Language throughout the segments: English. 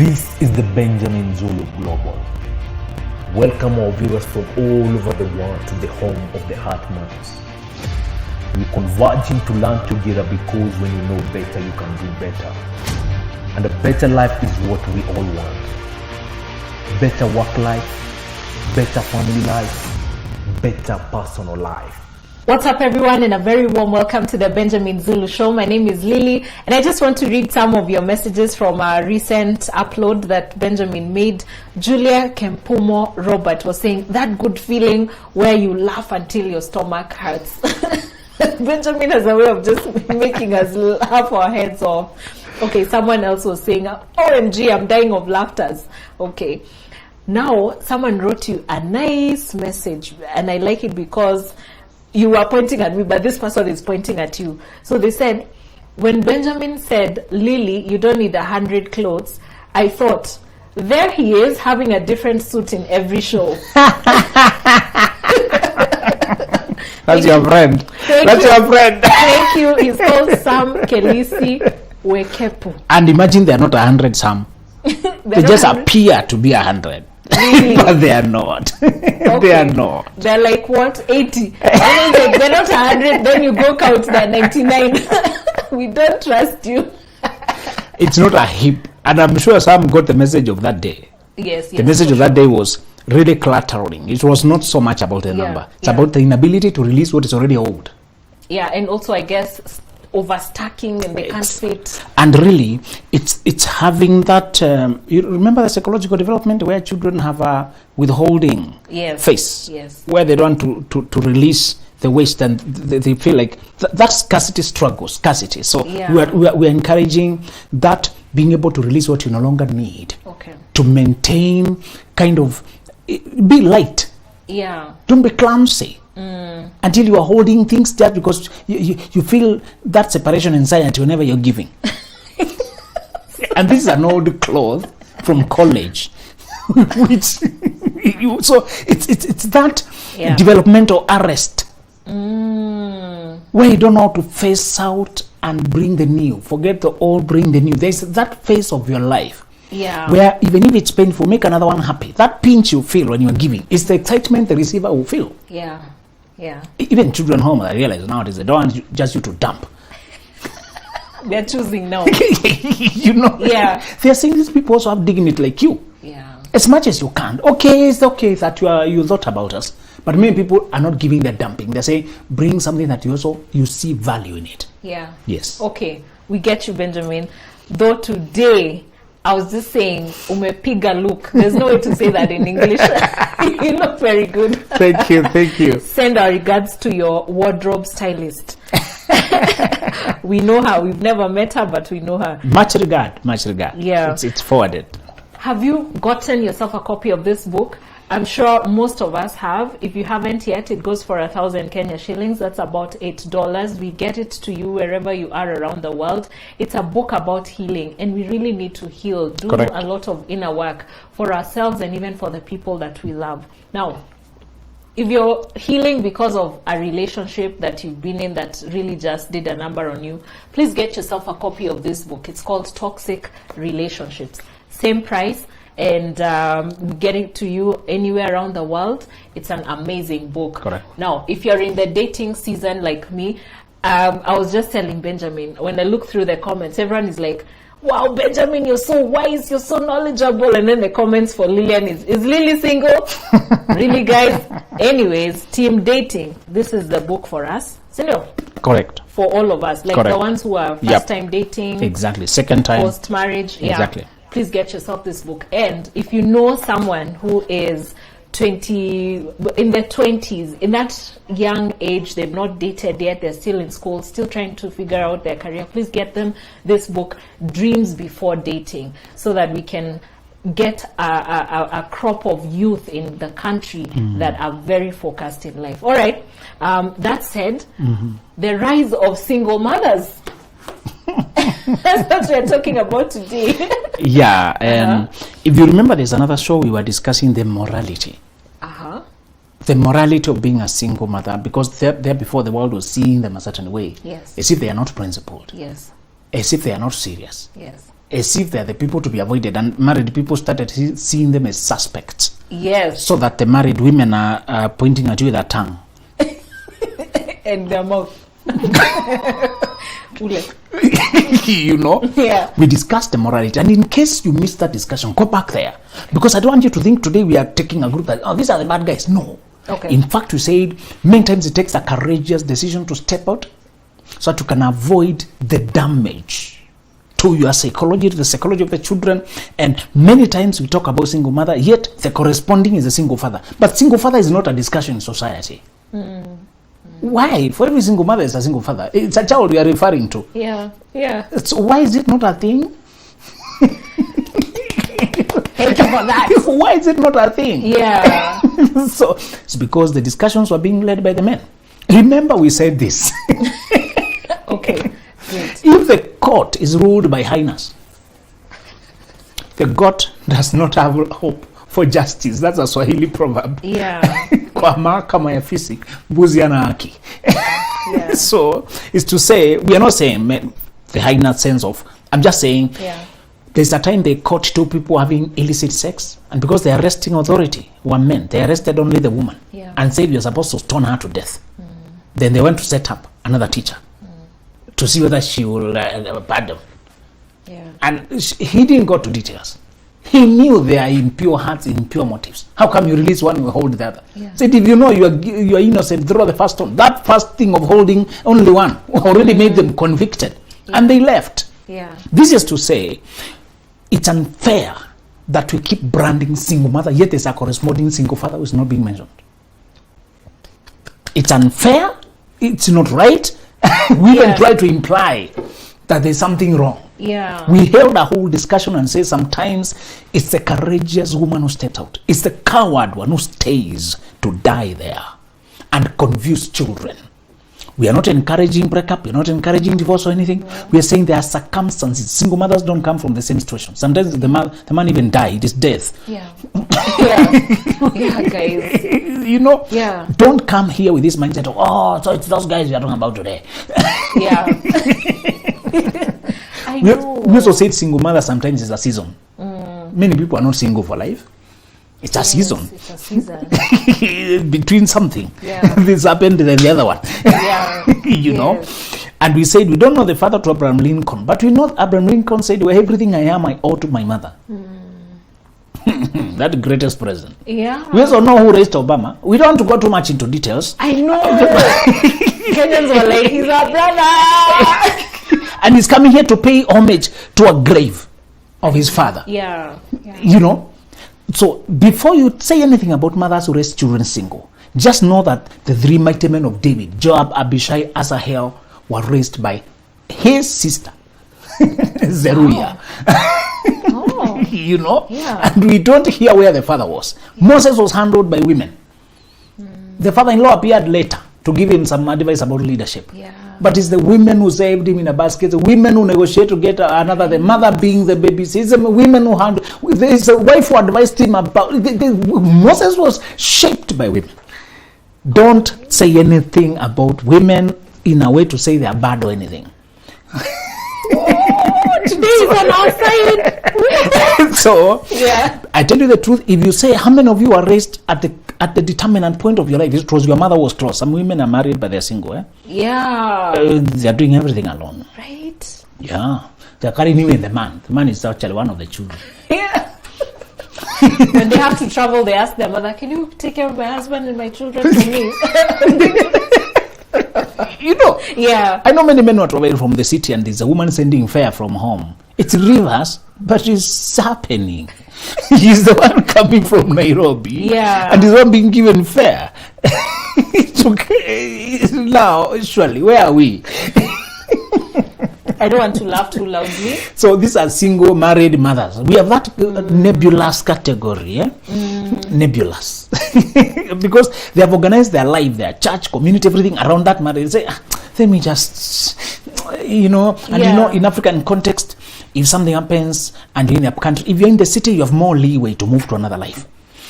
This is the Benjamin Zulu Global. Welcome our viewers from all over the world to the home of the Heartmans. We're converging to learn together because when you know better, you can do better. And a better life is what we all want. Better work life, better family life, better personal life. What's up, everyone, and a very warm welcome to the Benjamin Zulu Show. My name is Lily, and I just want to read some of your messages from a recent upload that Benjamin made. Julia Kempumo Robert was saying, that good feeling where you laugh until your stomach hurts. Benjamin has a way of just making us laugh our heads off. Okay, someone else was saying, OMG, I'm dying of laughters. Okay, now someone wrote you a nice message, and I like it because you were pointing at me, but this person is pointing at you. So they said, when Benjamin said, Lily, you don't need 100 clothes, I thought, there he is having a different suit in every show. That's your friend. That's your friend. Thank you. He's called Sam Kelisi Wekepu. And imagine they're not 100, Sam. They just appear to be 100. Really? But they are not. Okay. They are not. They're like, what, 80? They're not 100, then you go count the 99. We don't trust you. It's not a heap. And I'm sure Sam got the message of that day. Yes. The message of that day was really cluttering. It was not so much about the number. It's about the inability to release what is already old. Yeah, and also, I guess, overstacking and they can't fit. And really, it's having that, you remember the psychological development where children have a withholding face, where they don't want to release the waste, and they feel like that's scarcity. So we're encouraging that, being able to release what you no longer need, to maintain, kind of, be light. Yeah. Don't be clumsy. Until you are holding things just because you feel that separation anxiety whenever you're giving. And this is an old cloth from college. Which so it's that developmental arrest where you don't know how to phase out and bring the new. Forget the old, bring the new. There's that phase of your life where even if it's painful, make another one happy. That pinch you feel when you're giving is the excitement the receiver will feel. Yeah. Even children home, I realize nowadays they don't want just you to dump. They're choosing now. You know. Yeah. They're saying these people also have dignity like you. Yeah. As much as you can. Okay, it's okay that you thought about us. But many people are not giving their dumping. They say bring something that you see value in it. Yeah. Yes. Okay. We get you, Benjamin. Though today I was just saying, umepiga look. There's no way to say that in English. You look very good. Thank you. Send our regards to your wardrobe stylist. We know her. We've never met her, but we know her. Much regard. Yeah. It's forwarded. Have you gotten yourself a copy of this book? I'm sure most of us have. If you haven't yet, it goes for 1,000 Kenya shillings. That's about $8. We get it to you wherever you are around the world. It's a book about healing, and we really need to heal, do a lot of inner work for ourselves and even for the people that we love. Now, if you're healing because of a relationship that you've been in that really just did a number on you, please get yourself a copy of this book. It's called Toxic Relationships. Same price. And getting to you anywhere around the world. It's an amazing book. Correct. Now, if you're in the dating season like me, I was just telling Benjamin, when I look through the comments, everyone is like, wow, Benjamin, you're so wise, you're so knowledgeable. And then the comments for Lillian is Lily single? Really, guys? Anyways, team dating, this is the book for us. Correct. For all of us, like the ones who are first time dating. Exactly. Second time. Post marriage. Exactly. Please get yourself this book. And if you know someone who is in their 20s, in that young age, they've not dated yet, they're still in school, still trying to figure out their career, please get them this book, Dreams Before Dating, so that we can get a crop of youth in the country that are very focused in life. All right. That said, the rise of single mothers. That's what we're talking about today. If you remember, there's another show we were discussing the morality. The morality of being a single mother, because there before the world was seeing them a certain way. Yes. As if they are not principled. Yes. As if they are not serious. Yes. as if they're the people to be avoided, and married people started seeing them as suspects. Yes. So that the married women are pointing at you with their tongue. And their mouth. You know? Yeah. We discussed the morality. And in case you missed that discussion, go back there. Because I don't want you to think today we are taking a group that, oh, these are the bad guys. No. Okay. In fact, we said many times it takes a courageous decision to step out so that you can avoid the damage to your psychology, to the psychology of the children. And many times we talk about single mother, yet the corresponding is a single father. But single father is not a discussion in society. Why? For every single mother is a single father. It's a child we are referring to. Yeah, yeah. So why is it not a thing? Thank you for that. Why is it not a thing? Yeah. So it's because the discussions were being led by the men. Remember we said this. Okay, great. If the court is ruled by highness, the God does not have hope for justice. That's a Swahili proverb. Yeah. Kwa mahakama ya fisi, mbuzi ana haki. Yeah. So it's to say, we are not saying the highness sense of, I'm just saying, there's a time they caught two people having illicit sex, and because the arresting authority were men, they arrested only the woman and said you're supposed to stone her to death. Then they went to set up another teacher to see whether she will pardon. And he didn't go to details. He knew they are in pure hearts, in pure motives. How come you release one, you hold the other? Said, if you know you are innocent, throw the first stone. That first thing of holding only one already made them convicted. And they left. This is to say, it's unfair that we keep branding single mother, yet there's a corresponding single father who is not being mentioned. It's unfair. It's not right. We even try to imply that there's something wrong. We held a whole discussion and say sometimes it's the courageous woman who steps out. It's the coward one who stays to die there and confuse children. We are not encouraging breakup. We are not encouraging divorce or anything. We are saying there are circumstances. Single mothers don't come from the same situation. Sometimes the man even dies. It is death. Guys. You know, don't come here with this mindset of, oh, so it's those guys we are talking about today. I know. We also said single mother sometimes is a season. Many people are not single for life. It's a season. It's a season. Between something. This happened, then the other one. You know? And we said, we don't know the father to Abraham Lincoln, but we know Abraham Lincoln said, well, everything I am, I owe to my mother. That greatest president. We also know who raised Obama. We don't want to go too much into details. I know. Kenyans were like, he's our brother. And he's coming here to pay homage to a grave of his father. You know? So before you say anything about mothers who raise children single, just know that the three mighty men of David, Joab, Abishai, Asahel, were raised by his sister, Zeruiah. You know? And we don't hear where the father was. Moses was handled by women. The father-in-law appeared later to give him some advice about leadership. But it's the women who saved him in a basket, the women who negotiate to get another, the mother being the baby. It's the women who handle. There's a wife who advised him about. Moses was shaped by women. Don't say anything about women in a way to say they are bad or anything. Today is an outside. So, I tell you the truth. If you say how many of you are raised at the determinant point of your life, it was your mother was close. Some women are married but they're single. They are doing everything alone. Right. They're carrying even the man. The man is actually one of the children. When they have to travel, they ask their mother, "Can you take care of my husband and my children for me?" You know, I know many men who are traveling from the city and there's a woman sending fare from home. It's reverse, but it's happening. He's the one coming from Nairobi. And he's one being given fare. It's okay. Now, surely, where are we? I don't want to laugh too loudly. So these are single married mothers. We have that nebulous category. Nebulous. Because they have organized their life, their church, community, everything around that marriage. They say, let me just, you know, and you know, in African context, if something happens and you're in a country, if you're in the city, you have more leeway to move to another life.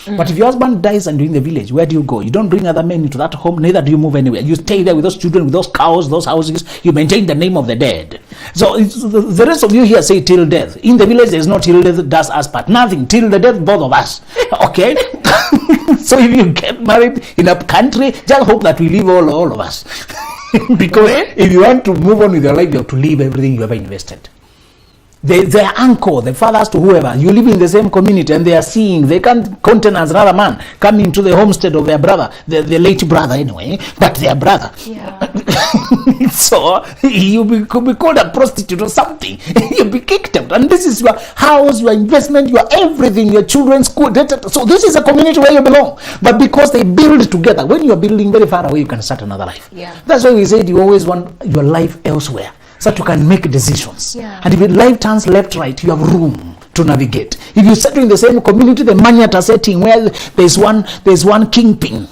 But if your husband dies and you're in the village, where do you go? You don't bring other men into that home, neither do you move anywhere. You stay there with those children, with those cows, those houses. You maintain the name of the dead. So the rest of you here say till death. In the village, there's no till death does us part. Nothing. Till the death, both of us. Okay? So if you get married in a country, just hope that we leave all of us. Because if you want to move on with your life, you have to leave everything you ever invested. Their uncle, the fathers to whoever, you live in the same community and they are seeing, they can't countenance another man coming to the homestead of their brother, the late brother anyway, but their brother. Yeah. So could be called a prostitute or something. You'll be kicked out. And this is your house, your investment, your everything, your children's school. So this is a community where you belong. But because they build together, when you're building very far away, you can start another life. Yeah. That's why we said you always want your life elsewhere, so that you can make decisions. Yeah. And if your life turns left, right, you have room to navigate. If you settle in the same community, the Manyata setting where there's one kingpin.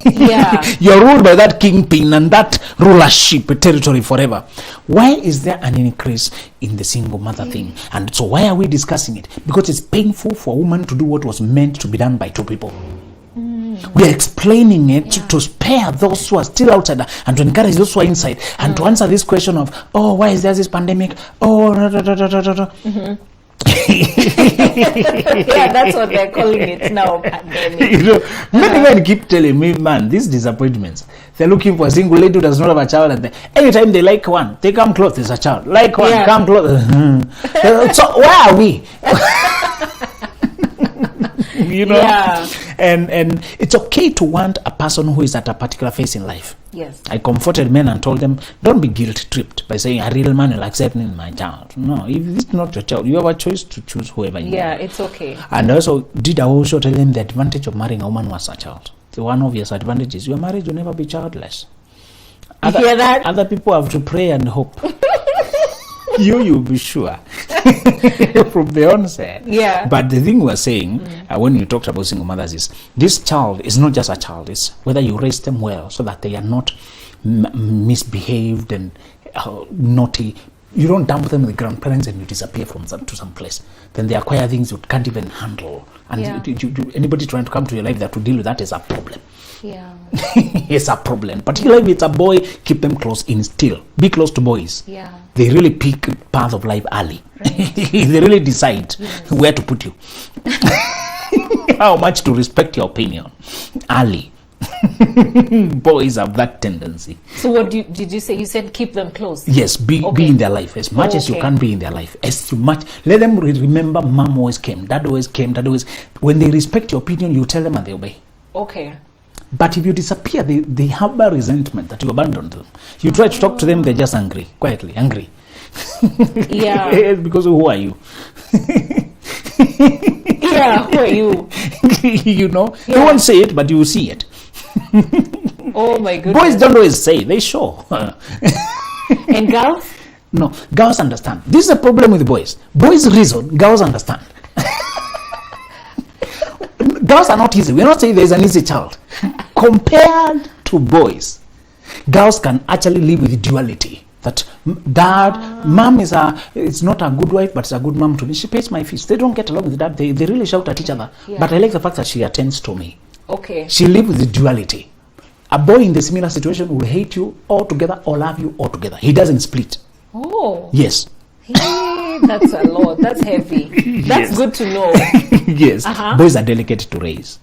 Yeah. You're ruled by that kingpin and that rulership territory forever. Why is there an increase in the single mother thing? And so why are we discussing it? Because it's painful for a woman to do what was meant to be done by two people. We are explaining it to spare those who are still outside and to encourage those who are inside and to answer this question of, oh, why is there this pandemic? Oh, yeah, that's what they're calling it now, pandemic. Many men keep telling me, man, these disappointments. They're looking for a single lady who does not have a child, and anytime they like one, they come close, there's a child. Like one, come close. So where are we? And it's okay to want a person who is at a particular phase in life. Yes. I comforted men and told them, don't be guilt tripped by saying a real man will accept me my child. No, if it's not your child, you have a choice to choose whoever you want. Yeah, it's okay. And also tell them the advantage of marrying a woman was a child. The one obvious advantage is your marriage will never be childless. You hear that? Other people have to pray and hope. You'll be sure from the onset. Yeah. But the thing we're saying when you talked about single mothers is this child is not just a child. It's whether you raise them well so that they are not misbehaved and naughty. You don't dump them with the grandparents and you disappear from to some place. Then they acquire things you can't even handle. And anybody trying to come to your life that to deal with that is a problem. Yeah. It's a problem. Particularly if it's a boy, keep them close in still. Be close to boys. Yeah. They really pick path of life early. Right. They really decide where to put you. How much to respect your opinion early. Boys have that tendency. So what did you say? You said keep them close. Yes, be in their life as much as you can be in their life. As much, let them remember mom always came, dad always came, dad always. When they respect your opinion, you tell them and they obey. Okay. But if you disappear, they have a resentment that you abandoned them. You try to talk to them, they're just angry, quietly angry. Yeah. Because who are you? Yeah, who are you? They won't say it, but you will see it. Oh my goodness. Boys don't always say, they show. And girls? No, girls understand. This is a problem with boys. Boys reason, girls understand. Girls are not easy. We're not saying there's an easy child. Compared to boys, girls can actually live with duality. That mom is not a good wife, but it's a good mom to me. She pays my fees. They don't get along with dad. They really shout at each other. Yeah. But I like the fact that she attends to me. Okay. She lives with the duality. A boy in the similar situation will hate you altogether or love you altogether. He doesn't split. Oh. Yes. Hey, that's a lot. That's heavy. That's good to know. Yes. Boys are delicate to raise.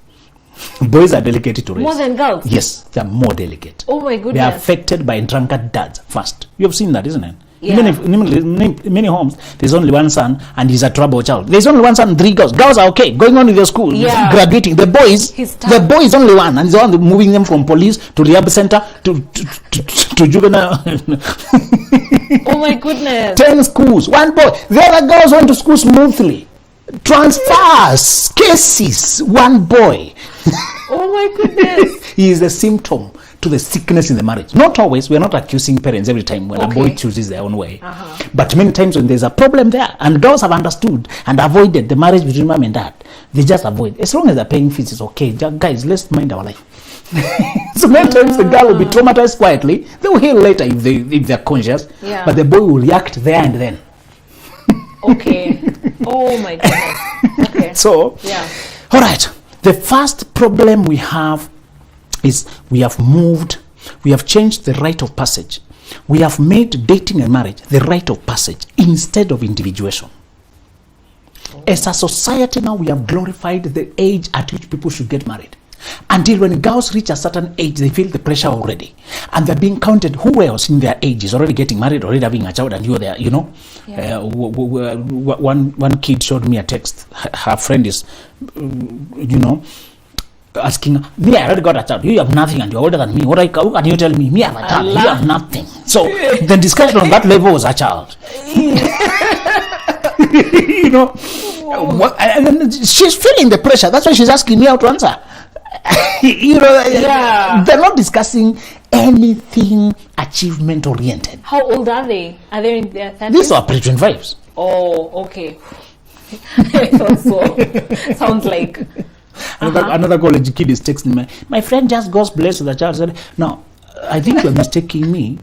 Boys are delicate to raise. More than girls? Yes, they are more delicate. Oh my goodness. They are affected by drunkard dads first. You have seen that, isn't it? Yeah. In many homes, there's only one son and he's a trouble child. There's only one son and 3 girls. Girls are okay, going on with their school, graduating. The boy is only one, and he's the one moving them from police to rehab center to juvenile. Oh my goodness. 10 schools, one boy. The other girls went to school smoothly. Transfers, cases, one boy. Oh my goodness. He is a symptom to the sickness in the marriage. Not always. We're not accusing parents every time when a boy chooses their own way. But many times when there's a problem there, and girls have understood and avoided the marriage between mom and dad, they just avoid. As long as they're paying fees, it's okay. Guys, let's mind our life. So many times the girl will be traumatized quietly. They will heal later if they're conscious. Yeah. But the boy will react there and then. Okay. Oh my goodness. Okay. So, all right. The first problem we have is we have changed the rite of passage. We have made dating and marriage the rite of passage instead of individuation. As a society now, we have glorified the age at which people should get married. Until when girls reach a certain age, they feel the pressure already. And they're being counted. Who else in their age is already getting married, already having a child, and you're there, Yeah. One kid showed me a text. Her friend is, asking, me, I already got a child. You have nothing and you're older than me. How can you tell me? Me, I have a child. You have nothing. So the discussion on that level was a child. And then she's feeling the pressure. That's why she's asking me how to answer. They're not discussing anything achievement oriented. How old are they? Are they in their 30s? These are pre-25s. Oh, okay. I thought so. Sounds like another college kid is texting me. My friend just goes blessed with the child. Said, "No, I think you're mistaking me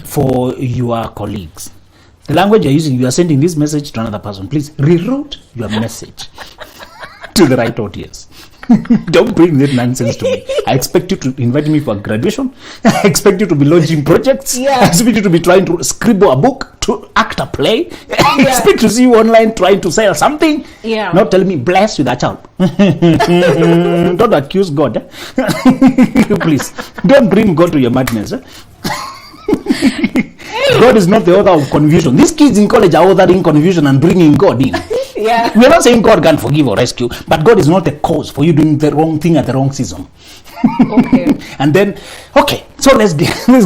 for your colleagues. The language you're using, you are sending this message to another person. Please reroute your message to the right audience. Don't bring that nonsense to me. I expect you to invite me for graduation. I expect you to be launching projects. I expect you to be trying to scribble a book, to act a play. I expect to see you online trying to sell something. Not telling me bless with a child. Don't accuse God. Please, don't bring God to your madness. God is not the author of confusion. These kids in college are authoring confusion and bringing God in. We're not saying God can't forgive or rescue, but God is not the cause for you doing the wrong thing at the wrong season. And then, so let's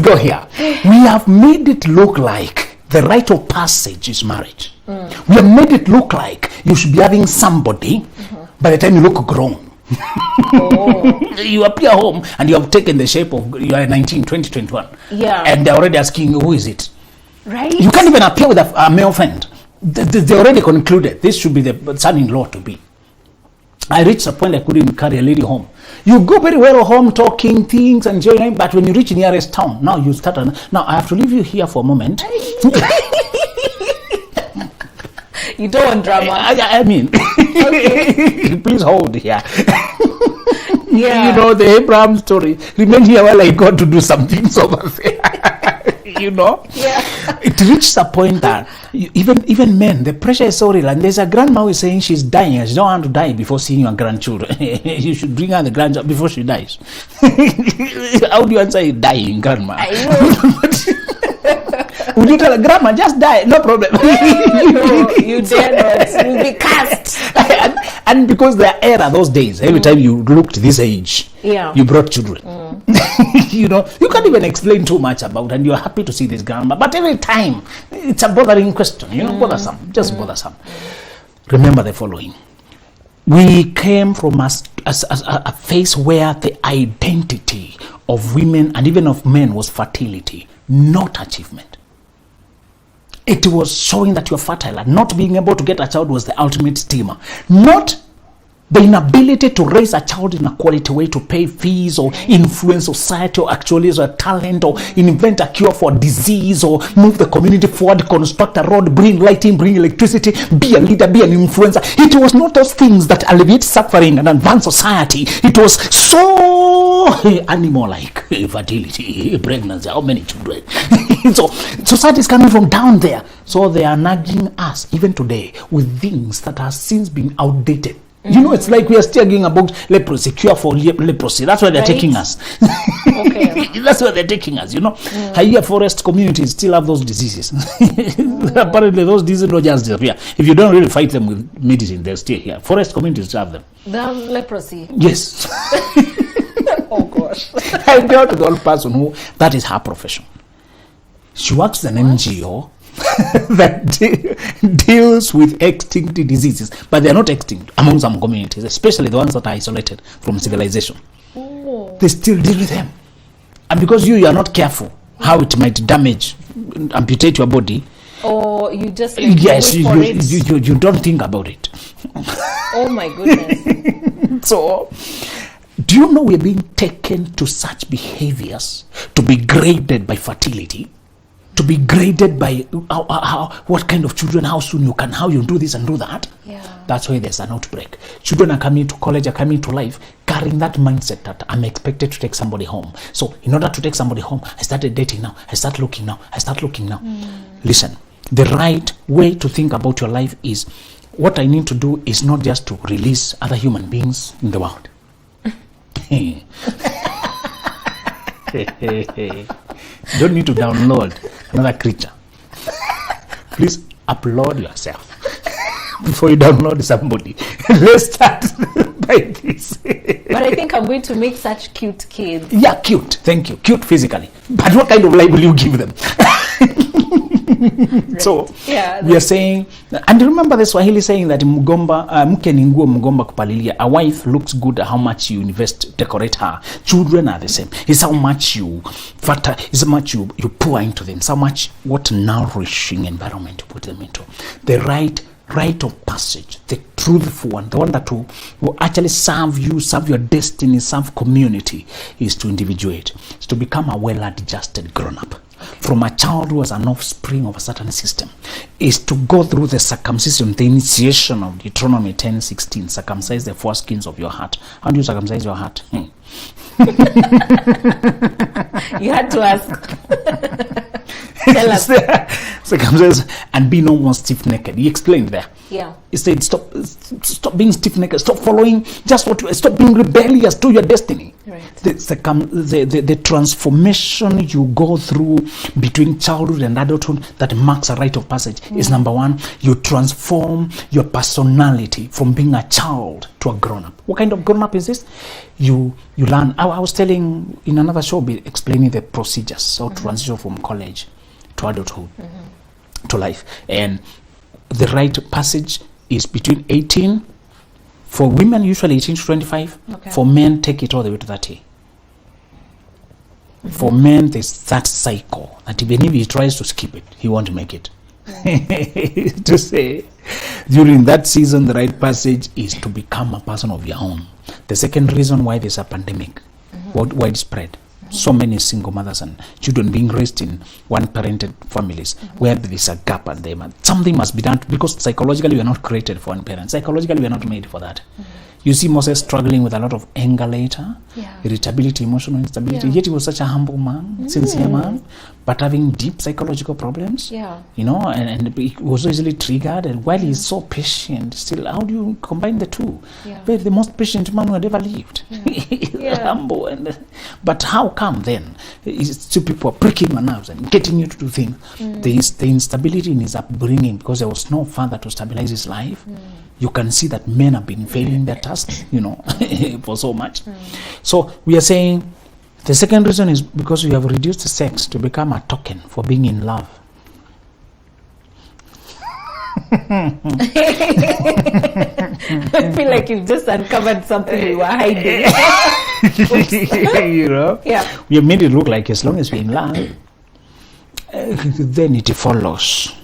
go here. We have made it look like the rite of passage is marriage. We have made it look like you should be having somebody by the time you look grown. You appear home and you have taken the shape of, you are 19, 20, 21. And they're already asking you, who is it? Right. You can't even appear with a male friend. They already concluded this should be the son-in-law to be. I reached a point I couldn't carry a lady home. You go very well home talking things and enjoying, but when you reach nearest town, now you start. Now I have to leave you here for a moment. You don't want drama. I mean, please hold here. The Abraham story. Remain here while I go to do something over there. It reaches a point that even men, the pressure is so real. And there's a grandma who is saying she's dying and she don't want to die before seeing your grandchildren. You should bring her the grandchild before she dies. How do you answer you dying, grandma? I know. Would you tell her, grandma, just die, no problem? You dare not. You'll be cast. And because there era those days, every time you looked this age, you brought children. You can't even explain too much about, and you're happy to see this grandma. But every time, it's a bothering question, bothersome, just bothersome. Remember the following. We came from a phase where the identity of women and even of men was fertility, not achievement. It was showing that you're fertile, and not being able to get a child was the ultimate stigma. Not the inability to raise a child in a quality way, to pay fees or influence society or actualize a talent or invent a cure for disease or move the community forward, construct a road, bring lighting, bring electricity, be a leader, be an influencer. It was not those things that alleviate suffering and advance society. It was so animal-like. Fertility, pregnancy, how many children? So society is coming from down there. So they are nudging us even today with things that have since been outdated. It's like we are still arguing about leprosy, cure for leprosy. That's where they're taking us. That's where they're taking us, Higher forest communities still have those diseases. Apparently those diseases don't just disappear. If you don't really fight them with medicine, they're still here. Forest communities still have them. They have leprosy? Yes. Oh gosh. I dealt with one person who, that is her profession. She works in an NGO that deals with extinct diseases, but they are not extinct among some communities, especially the ones that are isolated from civilization. They still deal with them, and because you are not careful how it might damage, amputate your body, or you just you don't think about it. Oh my goodness. So do you know we're being taken to such behaviors to be graded by fertility? to be graded by what kind of children, how soon you can, how you do this and do that. That's why there's an outbreak. Children are coming to college, are coming to life, carrying that mindset that I'm expected to take somebody home. So in order to take somebody home, I started dating now, I start looking now. Listen, the right way to think about your life is, what I need to do is not just to release other human beings in the world. You don't need to download another creature. Please upload yourself before you download somebody. Let's start by this. But I think I'm going to make such cute kids. Yeah, cute. Thank you. Cute physically. But what kind of life will you give them? Right. So we are saying, and remember the Swahili saying that mke ni nguo mgomba kupalilia. A wife looks good at how much you invest, decorate her. Children are the same. It's how much you you pour into them. It's how much, what nourishing environment you put them into. The rite of passage, the truthful one, the one that will actually serve you, serve your destiny, serve community, is to individuate. It's to become a well-adjusted grown-up. From a child who was an offspring of a certain system, is to go through the circumcision, the initiation of Deuteronomy 10:16. Circumcise the foreskins of your heart. How do you circumcise your heart? You had to ask. Tell us. Circumcise and be no more stiff-necked. He explained there. Yeah. He said, stop being stiff-necked. Stop following just what you. Stop being rebellious to your destiny. Right. The transformation you go through between childhood and adulthood that marks a rite of passage is, number one, you transform your personality from being a child to a grown-up. What kind of grown-up is this? You learn. I was telling in another show, explaining the procedures, so transition from college to adulthood to life. And the rite of passage is between 18, for women usually 18 to 25. For men, take it all the way to 30. For men, there's that cycle that even if he tries to skip it, he won't make it. To say, during that season, the rite passage is to become a person of your own. The second reason why there's a pandemic, widespread, so many single mothers and children being raised in one-parented families, where there is a gap and something must be done, because psychologically we are not created for one parent. Psychologically we are not made for that. You see Moses struggling with a lot of anger later, irritability, emotional instability. Yet he was such a humble man, sincere man, but having deep psychological problems. You know, and he was so easily triggered. And while he's so patient, still, how do you combine the two? But the most patient man who had ever lived. Humble, but how come then? Two people are pricking my nerves and getting you to do things. The instability in his upbringing, because there was no father to stabilize his life. You can see that men have been failing their tasks, you know, for so much. So we are saying the second reason is because you have reduced sex to become a token for being in love. I feel like you've just uncovered something we were hiding. You know? We have made it look like as long as we're in love, then it follows.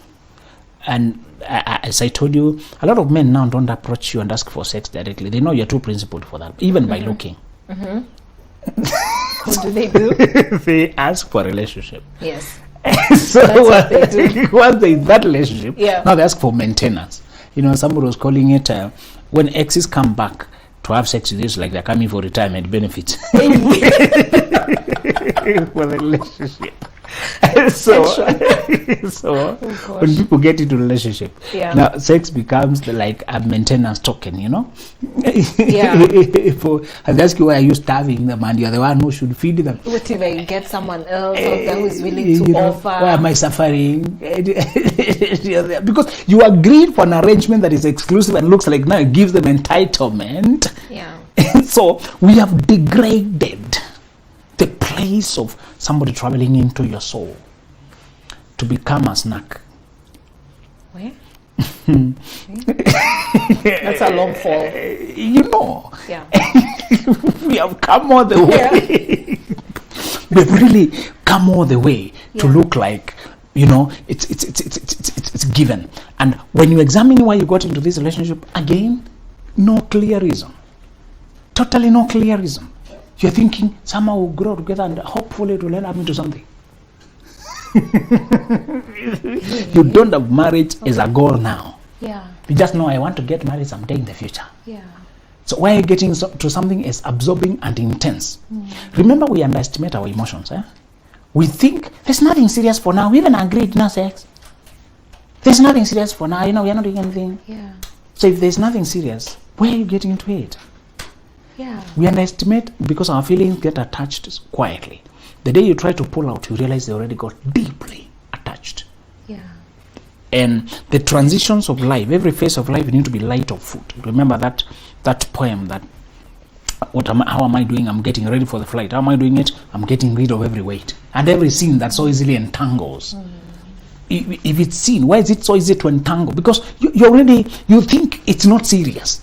And as I told you, a lot of men now don't approach you and ask for sex directly. They know you're too principled for that, even by looking. What do they do? They ask for a relationship. Yes. So what they do. Once they're in that relationship, now they ask for maintenance. You know, somebody was calling it when exes come back to have sex with you, like they're coming for retirement benefits. For the relationship. So when people get into a relationship, now sex becomes like a maintenance token, you know. And ask you, why are you starving them, and you're the one who should feed them? What if I get someone else out there who's willing to offer? Why am I suffering? Because you agreed for an arrangement that is exclusive and looks like now it gives them entitlement. So we have degraded the place of somebody traveling into your soul to become a snack. Where? That's a long fall. You know. We have come all the way. We've really come all the way to look like, you know, it's given. And when you examine why you got into this relationship, again, no clear reason. Totally no clear reason. You're thinking somehow we'll grow together and hopefully it will end up into something. You don't have marriage as a goal now. Yeah. You just know, I want to get married someday in the future. Yeah. So why are you getting to something as absorbing and intense? Remember, we underestimate our emotions. We think there's nothing serious for now. We even agreed, no sex. There's nothing serious for now. We are not doing anything. Yeah. So if there's nothing serious, why are you getting into it? Yeah. We underestimate because our feelings get attached quietly. The day you try to pull out, you realize they already got deeply attached. Yeah. And the transitions of life, every phase of life, you need to be light of foot. Remember that poem that, how am I doing? I'm getting ready for the flight. How am I doing it? I'm getting rid of every weight and every sin that so easily entangles. If it's sin, why is it so easy to entangle? Because you think it's not serious.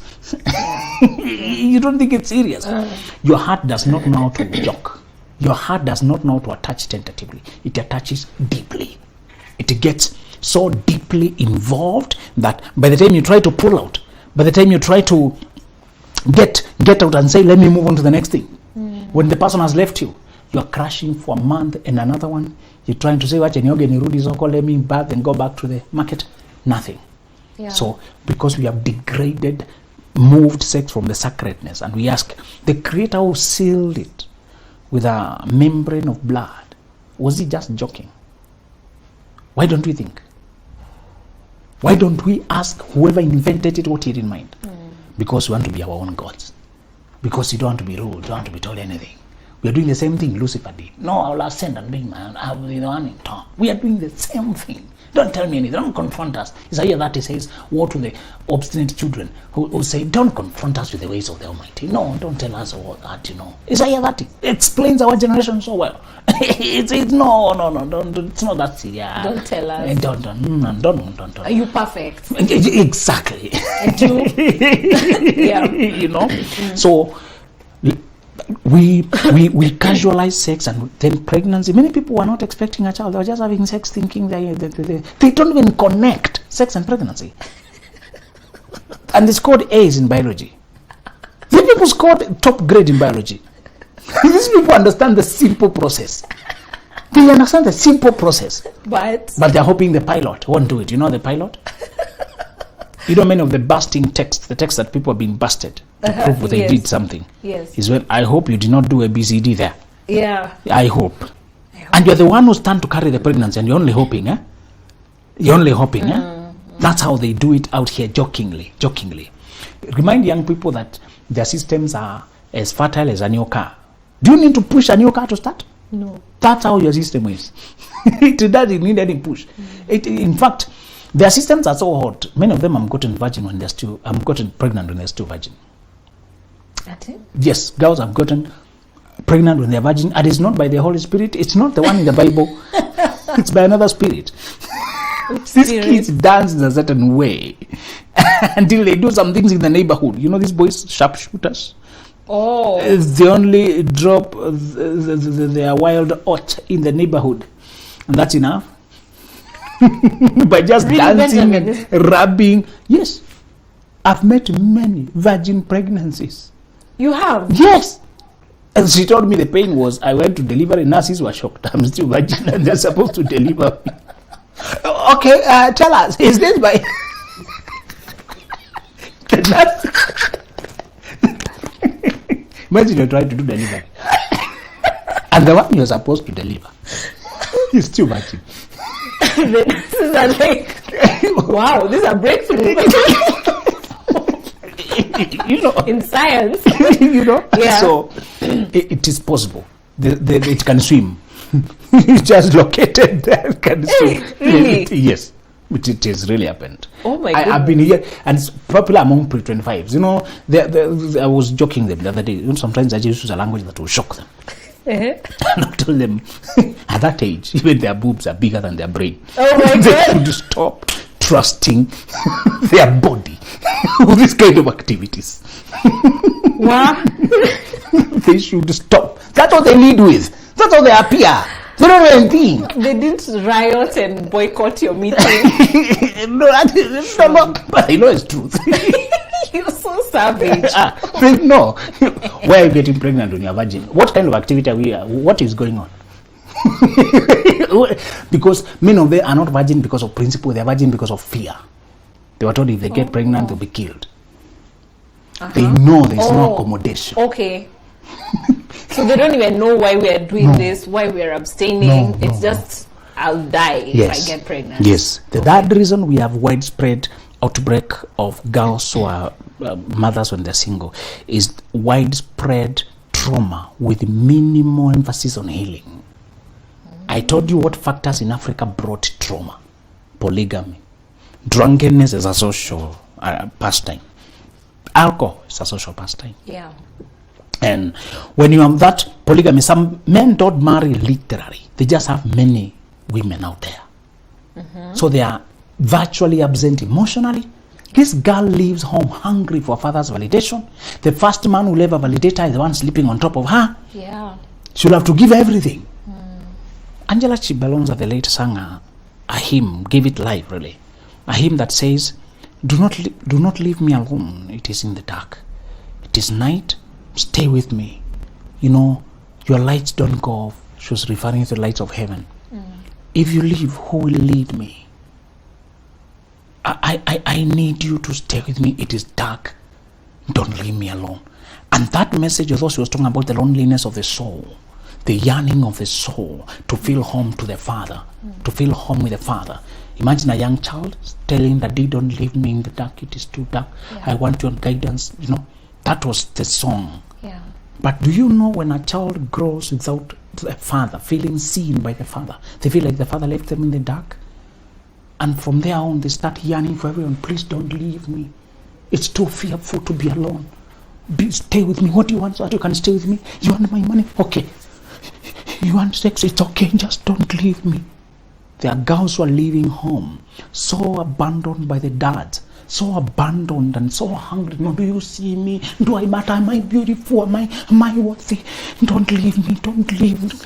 You don't think it's serious. Your heart does not know how to joke. Your heart does not know how to attach tentatively. It attaches deeply. It gets so deeply involved that by the time you try to pull out, by the time you try to get out and say, let me move on to the next thing, when the person has left you, you are crashing for a month and another one. You're trying to say, let me bath and go back to the market. Nothing. Yeah. So because we have degraded, moved sex from the sacredness, and we ask, the Creator who sealed it with a membrane of blood, was he just joking? Why don't we think? Why don't we ask whoever invented it what he had in mind? Because we want to be our own gods. Because you don't want to be ruled, you don't want to be told anything. We are doing the same thing Lucifer did. No, I will ascend and bring my own. I will be the one in top. We are doing the same thing. Don't tell me anything. Don't confront us. Isaiah 30 says, woe to the obstinate children who say, don't confront us with the ways of the Almighty. No, don't tell us what that you know. Isaiah 30 explains our generation so well. It's no, don't, it's not that serious. Don't tell us. Don't. Are you perfect? Exactly. Yeah. So we casualize sex, and then pregnancy. Many people were not expecting a child. They were just having sex thinking they don't even connect sex and pregnancy. And they scored A's in biology. These people scored top grade in biology. These people understand the simple process. They understand the simple process. But they're hoping the pilot won't do it. You know the pilot? Many of the busting texts, the texts that people have been busted to prove they did something, is when, I hope you did not do a BCD there. Yeah. I hope. And you're the one who stand to carry the pregnancy, and you're only hoping, You're only hoping, That's how they do it out here, jokingly. Remind young people that their systems are as fertile as a new car. Do you need to push a new car to start? No. That's how your system is. It doesn't need any push. In fact, their systems are so hot. Many of them have gotten pregnant when they're still virgin. That's it? Yes, girls have gotten pregnant when they're virgin, and it's not by the Holy Spirit. It's not the one in the Bible. It's by another spirit. These kids dance in a certain way until they do some things in the neighborhood. These boys, sharpshooters. Oh. They only drop their wild oat in the neighborhood, and that's enough. By just really dancing and rubbing. Yes, I've met many virgin pregnancies. You have? Yes. And she told me the pain was, I went to deliver, and nurses were shocked. I'm still virgin and they're supposed to deliver me. Okay, tell us, is this by the nurse? Imagine you're trying to do delivery and the one you're supposed to deliver is still virgin. The nurses are like, wow, this is a breakthrough. In science. Yeah. So it is possible. It can swim. It's just located there. It can swim. Really? Yes. It has really happened. Oh my God. I've been here, and it's popular among pre-25s. I was joking them the other day. Sometimes I just use a language that will shock them. And I told them, at that age, even their boobs are bigger than their brain. Oh my They God. should stop trusting their body with this kind of activities. Wow. They should stop. That's what they lead with. That's how they appear. They don't know anything. They didn't riot and boycott your meeting. No, but I know it's truth. You're so savage. No. Why are you getting pregnant when you're virgin? What kind of activity are we? What is going on? Because many of them are not virgin because of principle, they are virgin because of fear. They were told if they get pregnant, they'll be killed. They know there's no accommodation. Okay. So they don't even know why we are doing this, why we are abstaining. It's just, I'll die if I get pregnant. Yes. The third reason we have widespread outbreak of girls who are mothers when they're single is widespread trauma with minimal emphasis on healing. I told you what factors in Africa brought trauma. Polygamy. Drunkenness is a social pastime. Alcohol is a social pastime. Yeah. And when you have that polygamy, some men don't marry literally. They just have many women out there. So they are virtually absent emotionally. This girl leaves home hungry for father's validation. The first man who will ever validate her is the one sleeping on top of her. Yeah. She'll have to give everything. Angela Chibalonza, the late sang a hymn, gave it life really. A hymn that says, do not leave me alone. It is in the dark. It is night. Stay with me. You know, your lights don't go off. She was referring to the lights of heaven. If you leave, who will lead me? I need you to stay with me. It is dark. Don't leave me alone. And that message, although she was talking about the loneliness of the soul, the yearning of the soul to feel home to the Father, to feel home with the Father. Imagine a young child telling Daddy, don't leave me in the dark. It is too dark. I want your guidance. You know, that was the song. Yeah. But do you know when a child grows without the Father, feeling seen by the Father, they feel like the Father left them in the dark? And from there on, they start yearning for everyone. Please don't leave me. It's too fearful to be alone. Stay with me. What do you want? So that you can stay with me? You want my money? Okay. You want sex? It's okay. Just don't leave me. There are girls who are leaving home, so abandoned by the dads, so abandoned and so hungry. No, do you see me? Do I matter? Am I beautiful? Am I worthy? Don't leave me. Don't leave me.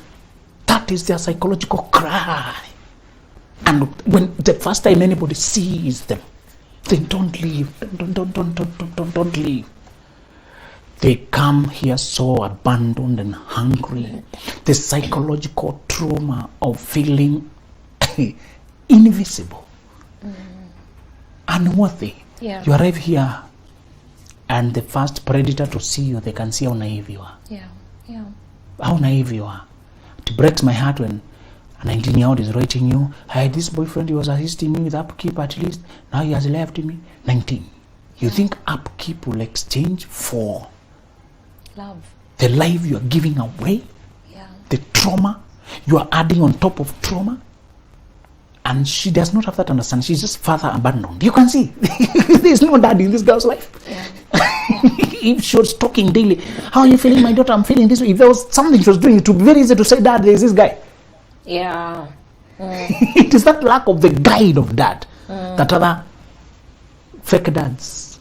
That is their psychological cry. And when the first time anybody sees them, they don't leave. Don't leave. They come here so abandoned and hungry. The psychological trauma of feeling invisible, unworthy. Yeah. You arrive here, and the first predator to see you, they can see how naive you are. Yeah. Yeah. How naive you are. It breaks my heart when a 19-year-old is writing you, I had this boyfriend, he was assisting me with upkeep at least. Now he has left me. 19. You think upkeep will exchange for love? The life you are giving away? Yeah. The trauma you are adding on top of trauma? And she does not have that understanding. She's just father abandoned. You can see there's no daddy in this girl's life. Yeah. If she was talking daily, how are you feeling, my daughter? I'm feeling this way. If there was something she was doing, it would be very easy to say, Dad, there's this guy. Yeah. It is that lack of the guide of dad that other fake dads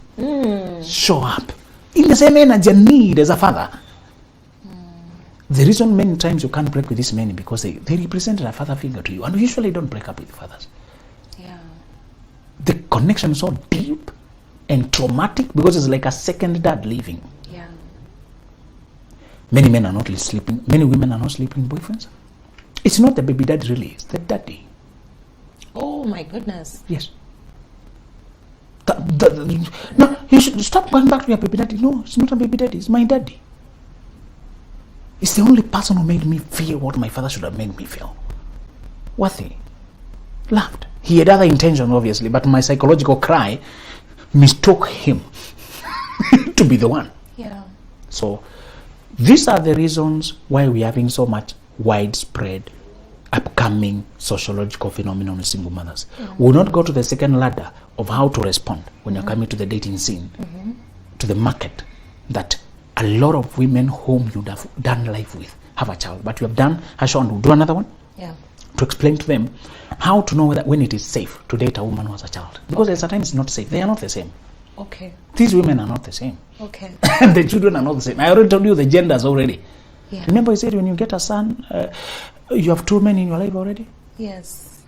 show up in the same energy and need as a father. The reason many times you can't break with these men because they represented a father figure to you, and we usually don't break up with fathers. Yeah. The connection is so deep and traumatic because it's like a second dad leaving. Yeah. Many men are not sleeping. Many women are not sleeping with boyfriends. It's not the baby daddy really, it's the daddy. Oh my goodness. Yes. No, you should stop going back to your baby daddy. No, it's not a baby daddy, it's my daddy. It's the only person who made me feel what my father should have made me feel. Worthy. Loved. He had other intention, obviously, but my psychological cry mistook him to be the one. Yeah. So, these are the reasons why we're having so much widespread, upcoming sociological phenomenon in single mothers. We'll not go to the second ladder of how to respond when you're coming to the dating scene, to the market, that a lot of women whom you'd have done life with have a child. But you have done, Hashan will do another one to explain to them how to know when it is safe to date a woman who has a child. Because at times it's not safe. They are not the same. Okay. These women are not the same. Okay. And the children are not the same. I already told you the genders already. Yeah. Remember I said when you get a son, you have two men in your life already? Yes.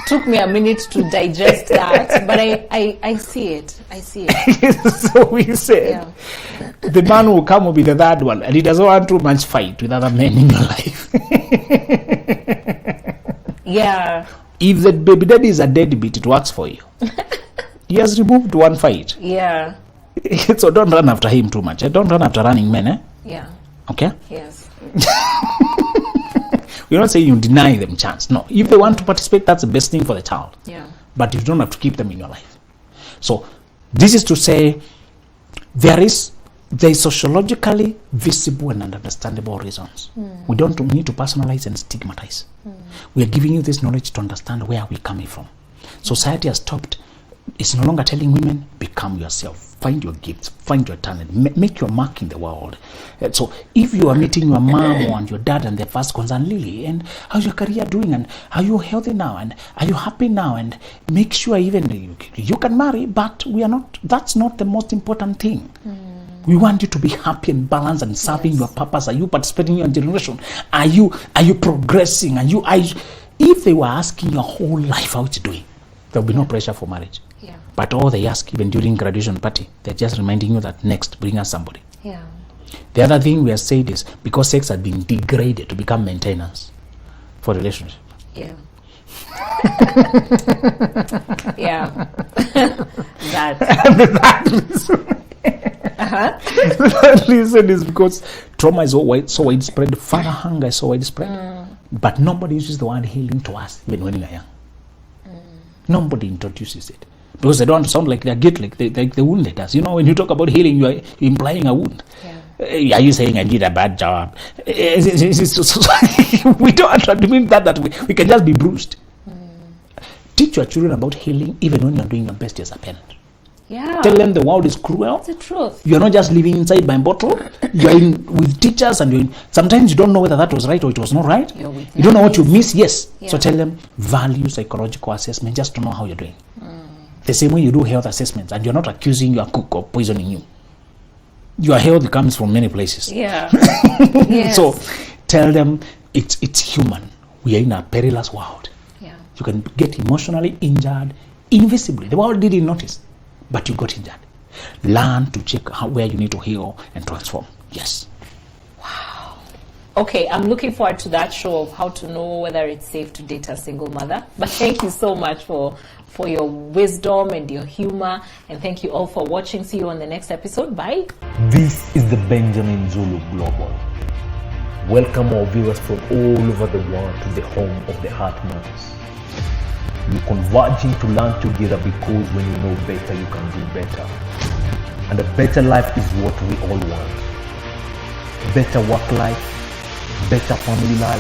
took me a minute to digest that, but I see it. I see it. So we said, the man will come will be the third one, and he doesn't want too much fight with other men in your life. Yeah. If the baby daddy is a deadbeat, it works for you. He has removed one fight. Yeah. So don't run after him too much. Don't run after running men, eh? Yeah. Okay? Yes. We're not saying you deny them chance. No. If they want to participate, that's the best thing for the child. Yeah. But you don't have to keep them in your life. So this is to say there is sociologically visible and understandable reasons. We don't need to personalize and stigmatize. We are giving you this knowledge to understand where we're coming from. Society has stopped. It's no longer telling women, become yourself. Find your gifts, find your talent, make your mark in the world. So if you are meeting your mom and your dad and their first concern, Lily, and how's your career doing, and are you healthy now, and are you happy now, and make sure even you can marry, but we are not, that's not the most important thing. We want you to be happy and balanced and serving your purpose. Are you participating in your generation? Are you progressing? If they were asking your whole life how it's doing, there will be no pressure for marriage. Yeah. But all they ask, even during graduation party, they're just reminding you that next, bring us somebody. Yeah. The other thing we have said is, because sex has been degraded to become maintenance for relationship. Yeah. Yeah. That reason is because trauma is so widespread, father hunger is so widespread. But nobody uses the word healing to us, even when we are young. Nobody introduces it because they don't sound like they're guilty, like they wounded us. You know, when you talk about healing, you're implying a wound. Are you saying I did a bad job? We don't admit that way. We can just be bruised. Teach your children about healing even when you're doing your best as a parent. Yeah. Tell them the world is cruel. It's the truth. You're not just living inside my bottle. You're with teachers, and sometimes you don't know whether that was right or it was not right. You don't know what you miss. Yes. Yeah. So tell them, value psychological assessment just to know how you're doing. The same way you do health assessments, and you're not accusing your cook of poisoning you. Your health comes from many places. Yeah. Yes. So tell them it's human. We are in a perilous world. Yeah. You can get emotionally injured invisibly. The world didn't notice, but you got injured. Learn to check where you need to heal and transform. Yes. Wow. Okay, I'm looking forward to that show of how to know whether it's safe to date a single mother. But thank you so much for your wisdom and your humor. And thank you all for watching. See you on the next episode. Bye. This is the Benjamin Zulu Global. Welcome our viewers from all over the world to the home of the Heartmans. You're converging to learn together because when you know better, you can do better. And a better life is what we all want. Better work life, better family life,